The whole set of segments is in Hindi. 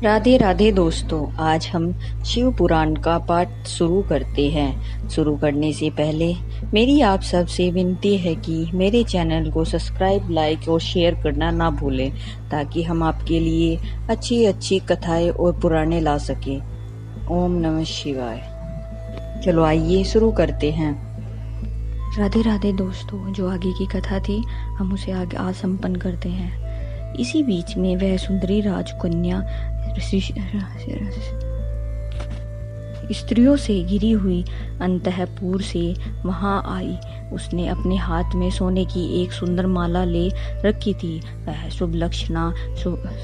राधे राधे दोस्तों, आज हम शिव पुराण का पाठ शुरू करते हैं। शुरू करने से पहले मेरी आप सबसे विनती है कि मेरे चैनल को सब्सक्राइब, लाइक और शेयर करना ना भूलें, ताकि हम आपके लिए अच्छी अच्छी कथाएं और पुराणे ला सकें। ओम नमः शिवाय। चलो आइए शुरू करते हैं। राधे राधे दोस्तों, जो आगे की कथा थी हम उसे आगे आज संपन्न करते हैं। इसी बीच में वह सुंदरी राजकन्या स्त्रियों से घिरी हुई अंतःपुर से वहां आई। उसने अपने हाथ में सोने की एक सुंदर माला ले रखी थी। वह शुभ लक्षणा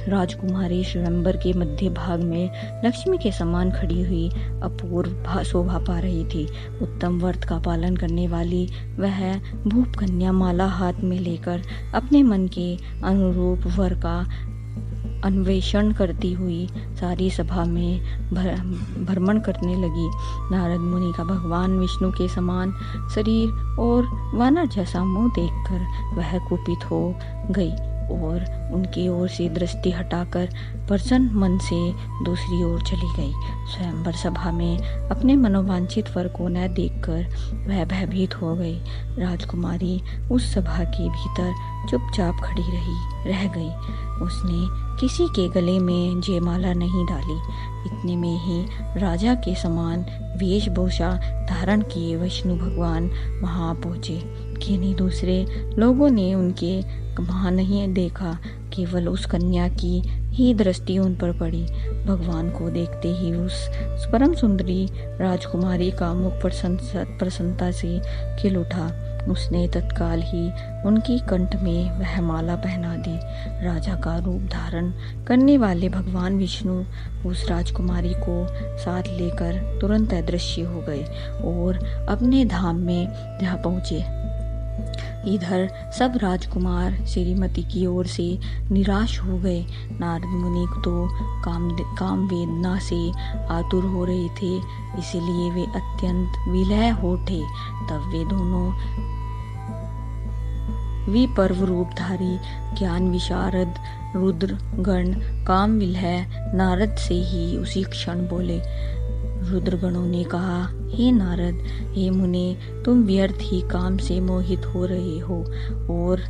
राजकुमारी स्वयंवर के मध्य भाग में लक्ष्मी के समान खड़ी हुई अपूर्व शोभा पा रही थी। उत्तम व्रत का पालन करने वाली वह भूप कन्या माला हाथ में लेकर अपने मन के अनुरूप वर का अन्वेषण करती हुई सारी सभा में भ्रमण करने लगी। नारद मुनि का भगवान विष्णु के समान शरीर और वानर जैसा मुंह देखकर वह कुपित हो गई और उनकी ओर से दृष्टि हटाकर प्रसन्न मन से दूसरी ओर चली गई। स्वयंवर सभा में अपने मनोवांछित वर को न देखकर वह भयभीत हो गई। राजकुमारी उस सभा के भीतर चुपचाप खड़ी रह गई। उसने किसी के गले में जयमाला नहीं डाली। इतने में ही राजा के समान वेशभूषा धारण किए विष्णु भगवान वहां पहुंचे। किन्हीं दूसरे लोगों ने उनके वहां नहीं देखा, केवल उस कन्या की ही दृष्टि उन पर पड़ी। भगवान को देखते ही उस परम सुंदरी राजकुमारी का मुख प्रसन्नता से खिल उठा। उसने तत्काल ही उनकी कंठ में वह माला पहना दी। राजा का रूप धारण करने वाले भगवान विष्णु उस राजकुमारी को साथ लेकर तुरंत अदृश्य हो गए और अपने धाम में जा पहुंचे। इधर सब राजकुमार श्रीमती की ओर से निराश हो गए। नारद मुनि तो काम वेदना से आतुर हो रहे थे, इसलिए वे अत्यंत विलय हो उठे। तब वे दोनों विपर्व रूपधारी ज्ञान विशारद रुद्र गण काम विलय नारद से ही उसी क्षण बोले। रुद्रगणों ने कहा, हे नारद, हे मुने, तुम व्यर्थ ही काम से मोहित हो रहे हो और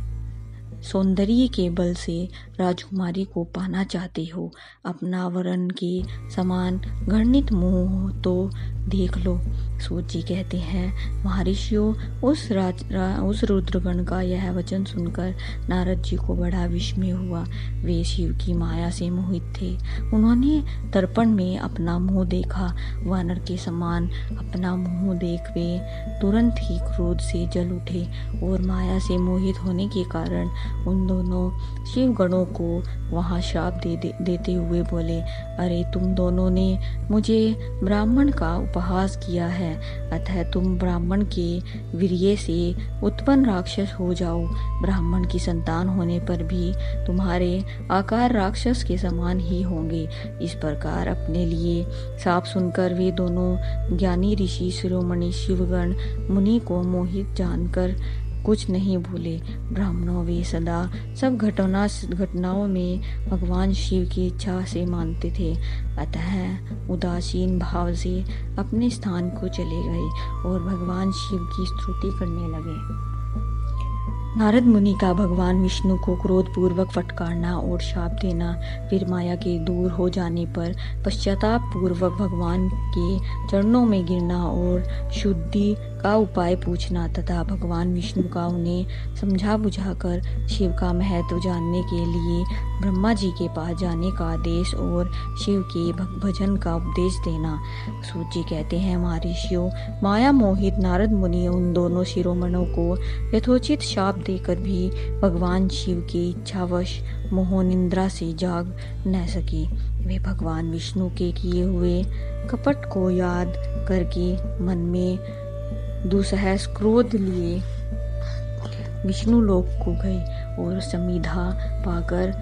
सौंदर्य के बल से राजकुमारी को पाना चाहते हो। अपना वरण के समान घृणित मोह तो देख लो। सूत जी कहते हैं, महर्षियों, उस रुद्रगण का यह वचन सुनकर नारद जी को बड़ा विस्मय हुआ। वे शिव की माया से मोहित थे। उन्होंने दर्पण में अपना मुंह देखा। वानर के समान अपना मुंह देख वे तुरंत ही क्रोध से जल उठे और माया से मोहित होने के कारण उन दोनों शिव गणों को वहां श्राप देते हुए बोले, अरे तुम दोनों ने मुझे ब्राह्मण का उपहास किया है, अतः तुम ब्राह्मण के वीर्य से उत्पन्न राक्षस हो जाओ। ब्राह्मण की संतान होने पर भी तुम्हारे आकार राक्षस के समान ही होंगे। इस प्रकार अपने लिए शाप सुनकर वे दोनों ज्ञानी ऋषि शिरोमणि शिवगण मुनि को मोहित जानकर कुछ नहीं भूले। ब्राह्मणों वे सदा सब घटनाओं में भगवान शिव की इच्छा से मानते थे, अतः उदासीन भाव से अपने स्थान को चले गए और भगवान शिव की स्तुति करने लगे। नारद मुनि का भगवान विष्णु को क्रोध पूर्वक फटकारना और शाप देना, फिर माया के दूर हो जाने पर पश्चाताप पूर्वक भगवान के चरणों में गिरना और शुद्धि का उपाय पूछना तथा भगवान विष्णु का उन्हें समझा बुझाकर शिव का महत्व जानने के लिए ब्रह्मा जी के पास जाने का आदेश और शिव के भजन का उपदेश देना। सूत जी कहते हैं, महर्षियों, माया मोहित नारद मुनि उन दोनों शिरोमणों को यथोचित शाप देकर भी भगवान शिव की इच्छावश मोहनिंद्रा से जाग न सके। वे भगवान विष्णु के किए हुए कपट को याद करके मन में दुसहस क्रोध लिए विष्णु लोक को गए और समिधा पाकर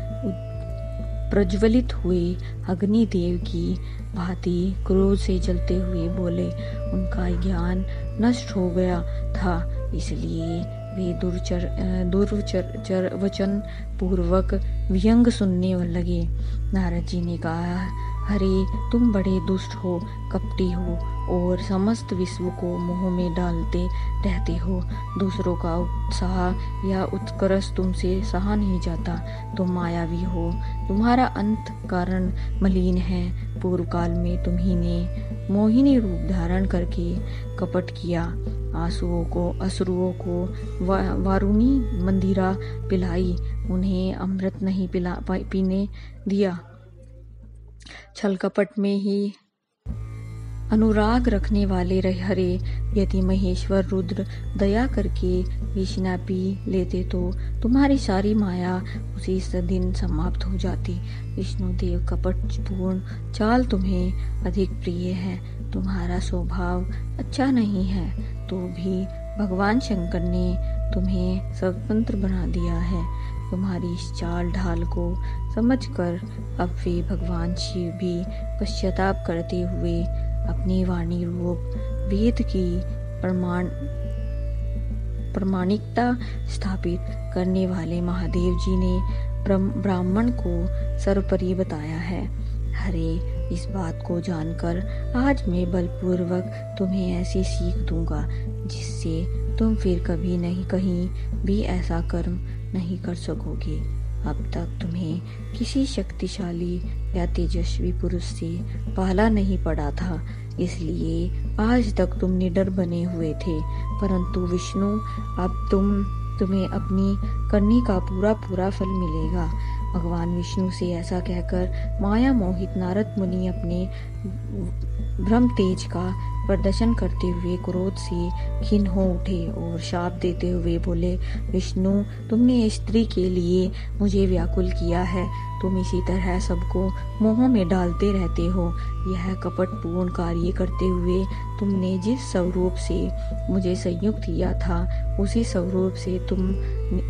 प्रज्वलित हुए अग्निदेव की भांति क्रोध से जलते हुए बोले। उनका ज्ञान नष्ट हो गया था, इसलिए वे दुर्वचन पूर्वक व्यंग सुनने लगे। नारद जी ने कहा, अरे तुम बड़े दुष्ट हो, कपटी हो और समस्त विश्व को मोह में डालते रहते हो। दूसरों का उत्साह या उत्कर्ष तुमसे सहा नहीं जाता। तुम मायावी हो, तुम्हारा अंत कारण मलिन है। पूर्व काल में तुम्ही ने मोहिनी रूप धारण करके कपट किया, असुरों को वारुणी मंदिरा पिलाई, उन्हें अमृत नहीं पीने दिया। छल कपट में ही अनुराग रखने वाले हरे यदि महेश्वर रुद्र दया करके विषना पी लेते तो तुम्हारी सारी माया उसी दिन समाप्त हो जाती। विष्णुदेव कपटपूर्ण चाल तुम्हें अधिक प्रिय है। तुम्हारा स्वभाव अच्छा नहीं है तो भी भगवान शंकर ने तुम्हें स्वतंत्र बना दिया है। तुम्हारी इस चाल ढाल को समझकर अब वे भगवान शिव भी पश्चाताप करते हुए अपनी वाणी रूप वेद की प्रमाणिकता स्थापित करने वाले महादेव जी ने ब्राह्मण को सर्वोपरि बताया है। हरे, इस बात को जानकर आज मैं बलपूर्वक तुम्हें ऐसी सीख दूंगा जिससे तुम फिर कभी नहीं कहीं भी ऐसा कर्म नहीं कर सकोगे। अब तक तुम्हें किसी शक्तिशाली या तेजस्वी पुरुष से पहला नहीं पड़ा था, इसलिए आज तक तुम निडर बने हुए थे। परंतु विष्णु, अब तुम्हें अपनी करनी का पूरा फल मिलेगा। भगवान विष्णु से ऐसा कहकर माया मोहित नारद मुनि अपने ब्रह्म तेज का प्रदर्शन करते हुए क्रोध से खिन्न हो उठे और शाप देते हुए बोले, विष्णु, तुमने स्त्री के लिए मुझे व्याकुल किया है। तुम इसी तरह सबको मोह में डालते रहते हो। यह कपटपूर्ण कार्य करते हुए तुमने जिस स्वरूप से मुझे संयुक्त किया था उसी स्वरूप से तुम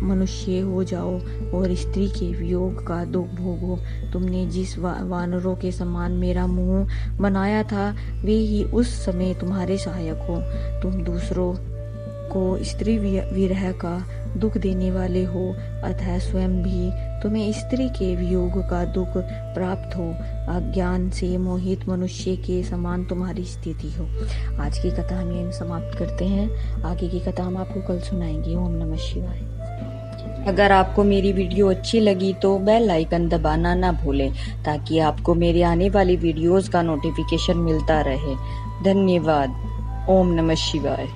मनुष्य हो जाओ और स्त्री के वियोग का दुख भोगो। तुमने जिस वानरों के समान मेरा मुंह बनाया था वे ही उस समय तुम्हारे सहायक हो। तुम दूसरों को स्त्री विरह का दुख देने वाले हो, अतः स्वयं भी तुम्हें स्त्री के वियोग का दुख प्राप्त हो। अज्ञान से मोहित मनुष्य के समान तुम्हारी स्थिति हो। आज की कथा हम यहीं समाप्त करते हैं। आगे की कथा हम आपको कल सुनाएंगे। ओम नमः शिवाय। अगर आपको मेरी वीडियो अच्छी लगी तो बेल आइकन दबाना ना भूलें ताकि आपको मेरे आने वाली वीडियोस का नोटिफिकेशन मिलता रहे। धन्यवाद। ओम नमः शिवाय।